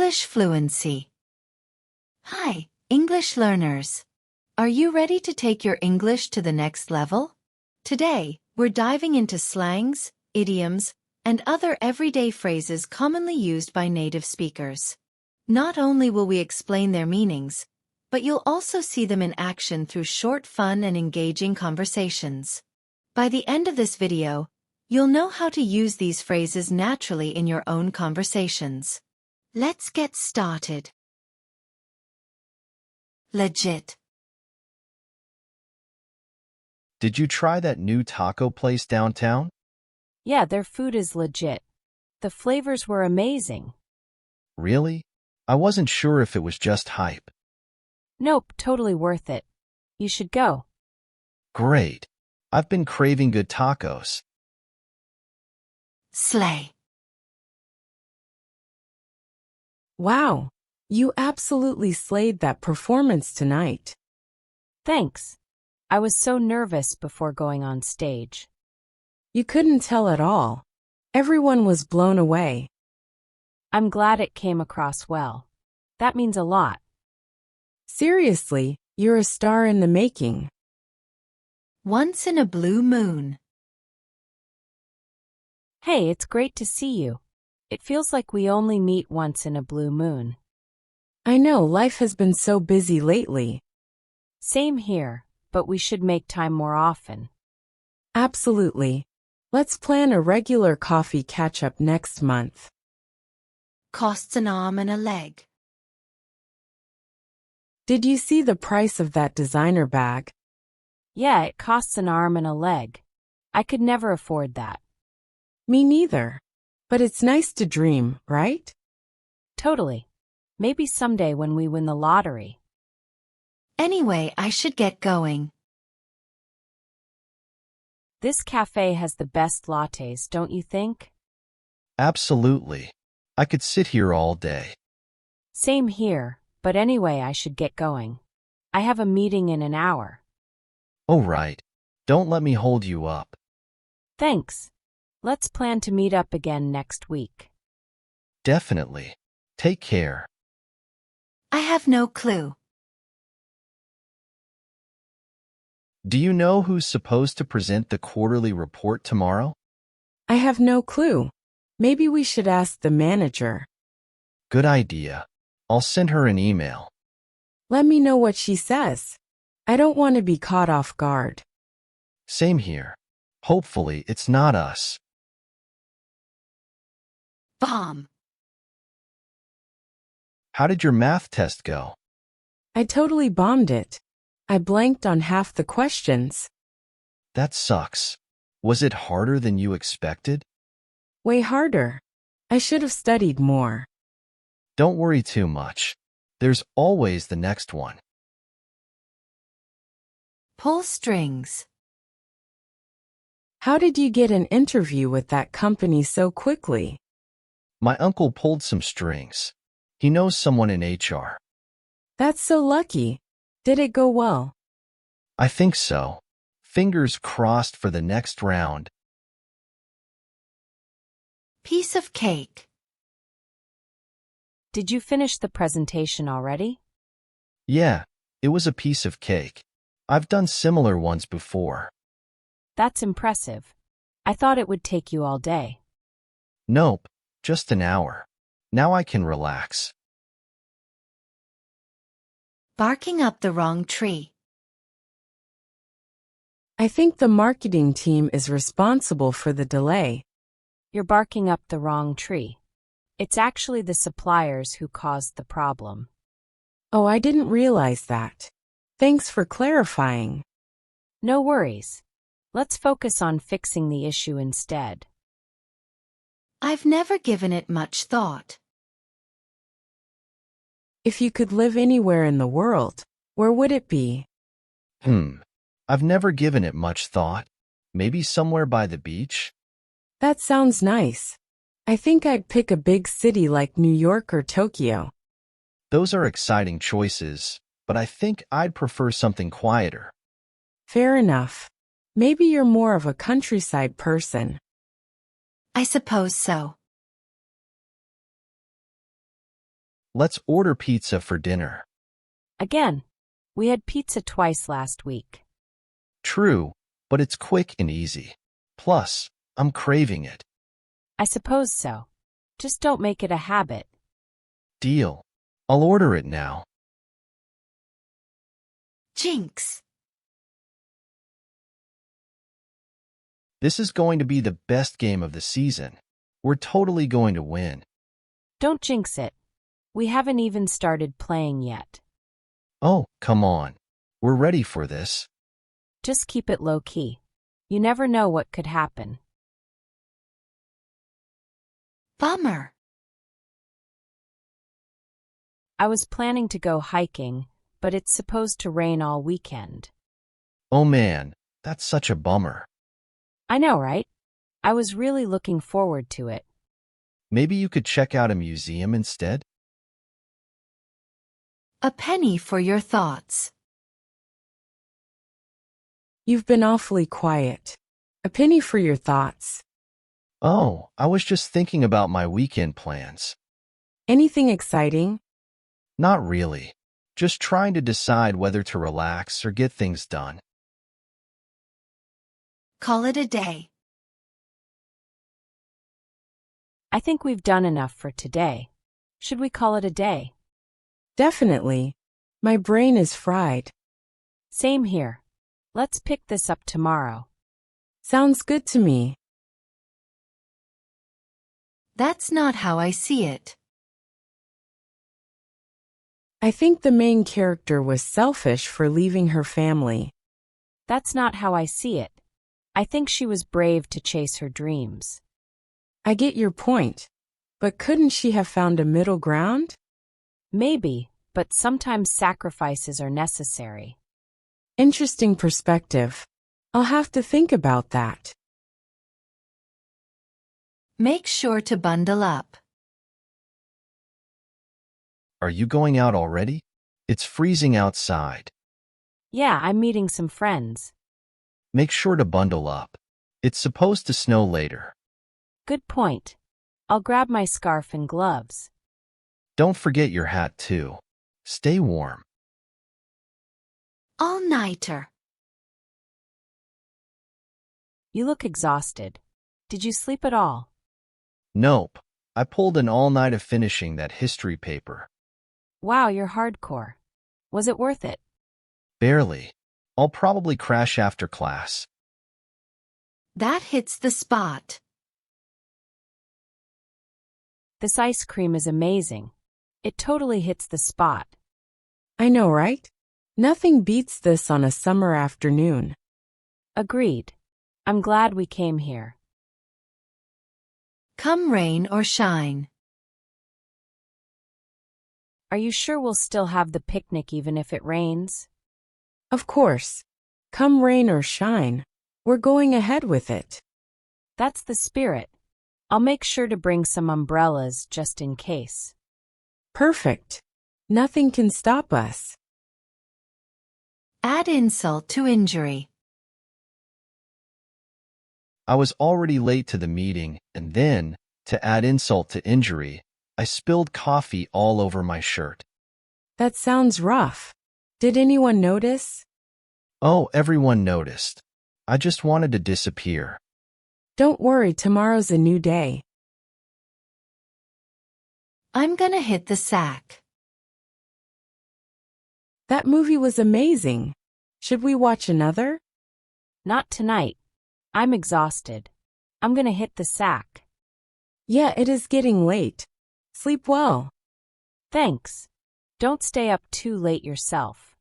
English fluency. Hi, English learners. Are you ready to take your English to the next level? Today, we're diving into slangs, idioms, and other everyday phrases commonly used by native speakers. Not only will we explain their meanings, but you'll also see them in action through short, fun, and engaging conversations. By the end of this video, you'll know how to use these phrases naturally in your own conversations. Let's get started. Legit. Did you try that new taco place downtown? Yeah, their food is legit. The flavors were amazing. Really? I wasn't sure if it was just hype. Nope, totally worth it. You should go. Great. I've been craving good tacos. Slay. Wow, you absolutely slayed that performance tonight. Thanks. I was so nervous before going on stage. You couldn't tell at all. Everyone was blown away. I'm glad it came across well. That means a lot. Seriously, you're a star in the making. Once in a blue moon. Hey, it's great to see you. It feels like we only meet once in a blue moon. I know life has been so busy lately. Same here, but we should make time more often. Absolutely. Let's plan a regular coffee catch-up next month. Costs an arm and a leg. Did you see the price of that designer bag? Yeah, it costs an arm and a leg. I could never afford that. Me neither. But it's nice to dream, right? Totally. Maybe someday when we win the lottery. Anyway, I should get going. This cafe has the best lattes, don't you think? Absolutely. I could sit here all day. Same here, but anyway, I should get going. I have a meeting in an hour. Oh, right. Don't let me hold you up. Thanks. Let's plan to meet up again next week. Definitely. Take care. I have no clue. Do you know who's supposed to present the quarterly report tomorrow? I have no clue. Maybe we should ask the manager. Good idea. I'll send her an email. Let me know what she says. I don't want to be caught off guard. Same here. Hopefully, it's not us. Bomb. How did your math test go? I totally bombed it. I blanked on half the questions. That sucks. Was it harder than you expected? Way harder. I should have studied more. Don't worry too much. There's always the next one. Pull strings. How did you get an interview with that company so quickly? My uncle pulled some strings. He knows someone in HR. That's so lucky. Did it go well? I think so. Fingers crossed for the next round. Piece of cake. Did you finish the presentation already? Yeah, it was a piece of cake. I've done similar ones before. That's impressive. I thought it would take you all day. Nope, just an hour. Now I can relax. Barking up the wrong tree. I think the marketing team is responsible for the delay. You're barking up the wrong tree. It's actually the suppliers who caused the problem. Oh, I didn't realize that. Thanks for clarifying. No worries. Let's focus on fixing the issue instead. I've never given it much thought. If you could live anywhere in the world, where would it be? I've never given it much thought. Maybe somewhere by the beach? That sounds nice. I think I'd pick a big city like New York or Tokyo. Those are exciting choices, but I think I'd prefer something quieter. Fair enough. Maybe you're more of a countryside person. I suppose so. Let's order pizza for dinner. Again, we had pizza twice last week. True, but it's quick and easy. Plus, I'm craving it. I suppose so. Just don't make it a habit. Deal. I'll order it now. Jinx. This is going to be the best game of the season. We're totally going to win. Don't jinx it. We haven't even started playing yet. Oh, come on. We're ready for this. Just keep it low-key. You never know what could happen. Bummer. I was planning to go hiking, but it's supposed to rain all weekend. Oh man, that's such a bummer. I know, right? I was really looking forward to it. Maybe you could check out a museum instead? A penny for your thoughts. You've been awfully quiet. A penny for your thoughts. Oh, I was just thinking about my weekend plans. Anything exciting? Not really. Just trying to decide whether to relax or get things done. Call it a day. I think we've done enough for today. Should we call it a day? Definitely. My brain is fried. Same here. Let's pick this up tomorrow. Sounds good to me. That's not how I see it. I think the main character was selfish for leaving her family. That's not how I see it. I think she was brave to chase her dreams. I get your point. But couldn't she have found a middle ground? Maybe, but sometimes sacrifices are necessary. Interesting perspective. I'll have to think about that. Make sure to bundle up. Are you going out already? It's freezing outside. Yeah, I'm meeting some friends. Make sure to bundle up. It's supposed to snow later. Good point. I'll grab my scarf and gloves. Don't forget your hat too. Stay warm. All-nighter. You look exhausted. Did you sleep at all? Nope. I pulled an all-nighter finishing that history paper. Wow, you're hardcore. Was it worth it? Barely. I'll probably crash after class. That hits the spot. This ice cream is amazing. It totally hits the spot. I know, right? Nothing beats this on a summer afternoon. Agreed. I'm glad we came here. Come rain or shine. Are you sure we'll still have the picnic even if it rains? Of course. Come rain or shine. We're going ahead with it. That's the spirit. I'll make sure to bring some umbrellas just in case. Perfect. Nothing can stop us. Add insult to injury. I was already late to the meeting, and then, to add insult to injury, I spilled coffee all over my shirt. That sounds rough. Did anyone notice? Oh, everyone noticed. I just wanted to disappear. Don't worry, tomorrow's a new day. I'm gonna hit the sack. That movie was amazing. Should we watch another? Not tonight. I'm exhausted. I'm gonna hit the sack. Yeah, it is getting late. Sleep well. Thanks. Don't stay up too late yourself.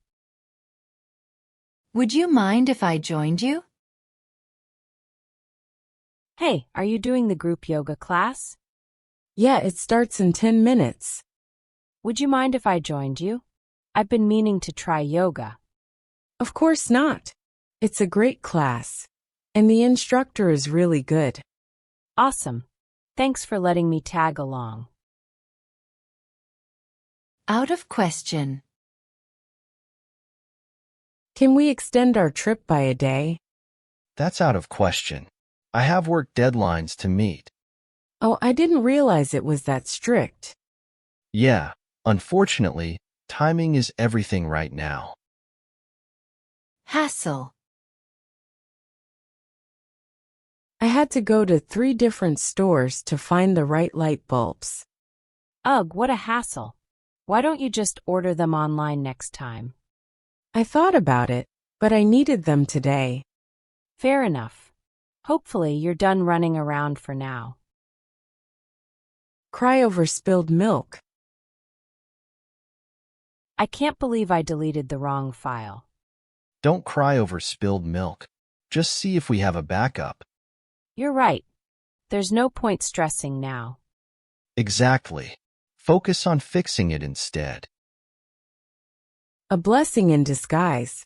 Would you mind if I joined you? Hey, are you doing the group yoga class? Yeah, it starts in 10 minutes. Would you mind if I joined you? I've been meaning to try yoga. Of course not. It's a great class. And the instructor is really good. Awesome. Thanks for letting me tag along. Out of question. Can we extend our trip by a day? That's out of question. I have work deadlines to meet. Oh, I didn't realize it was that strict. Yeah, Unfortunately, timing is everything right now. Hassle. I had to go to 3 different stores to find the right light bulbs. Ugh, what a hassle. Why don't you just order them online next time? I thought about it, but I needed them today. Fair enough. Hopefully you're done running around for now. Cry over spilled milk. I can't believe I deleted the wrong file. Don't cry over spilled milk. Just see if we have a backup. You're right. There's no point stressing now. Exactly. Focus on fixing it instead. A blessing in disguise.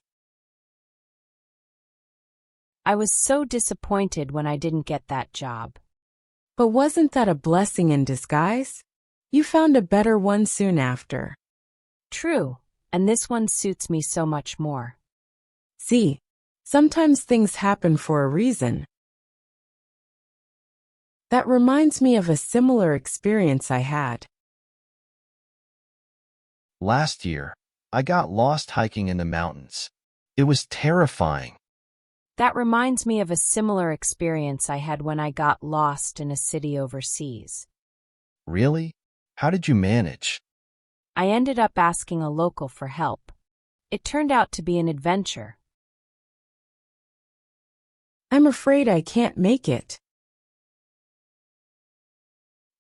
I was so disappointed when I didn't get that job. But wasn't that a blessing in disguise? You found a better one soon after. True, and this one suits me so much more. See, sometimes things happen for a reason. That reminds me of a similar experience I had. Last year, I got lost hiking in the mountains. It was terrifying. That reminds me of a similar experience I had when I got lost in a city overseas. Really? How did you manage? I ended up asking a local for help. It turned out to be an adventure. I'm afraid I can't make it.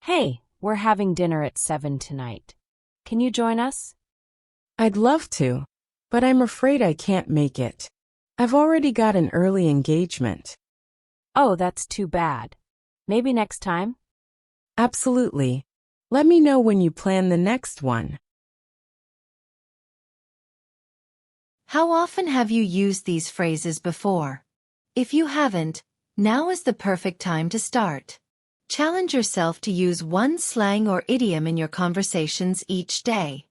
Hey, we're having dinner at 7 tonight. Can you join us? I'd love to, but I'm afraid I can't make it. I've already got an early engagement. Oh, that's too bad. Maybe next time? Absolutely. Let me know when you plan the next one. How often have you used these phrases before? If you haven't, now is the perfect time to start. Challenge yourself to use one slang or idiom in your conversations each day.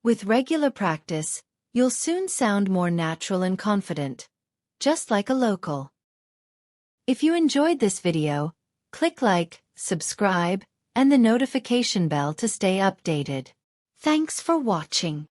With regular practice, you'll soon sound more natural and confident, just like a local. If you enjoyed this video, click like, subscribe, and the notification bell to stay updated. Thanks for watching.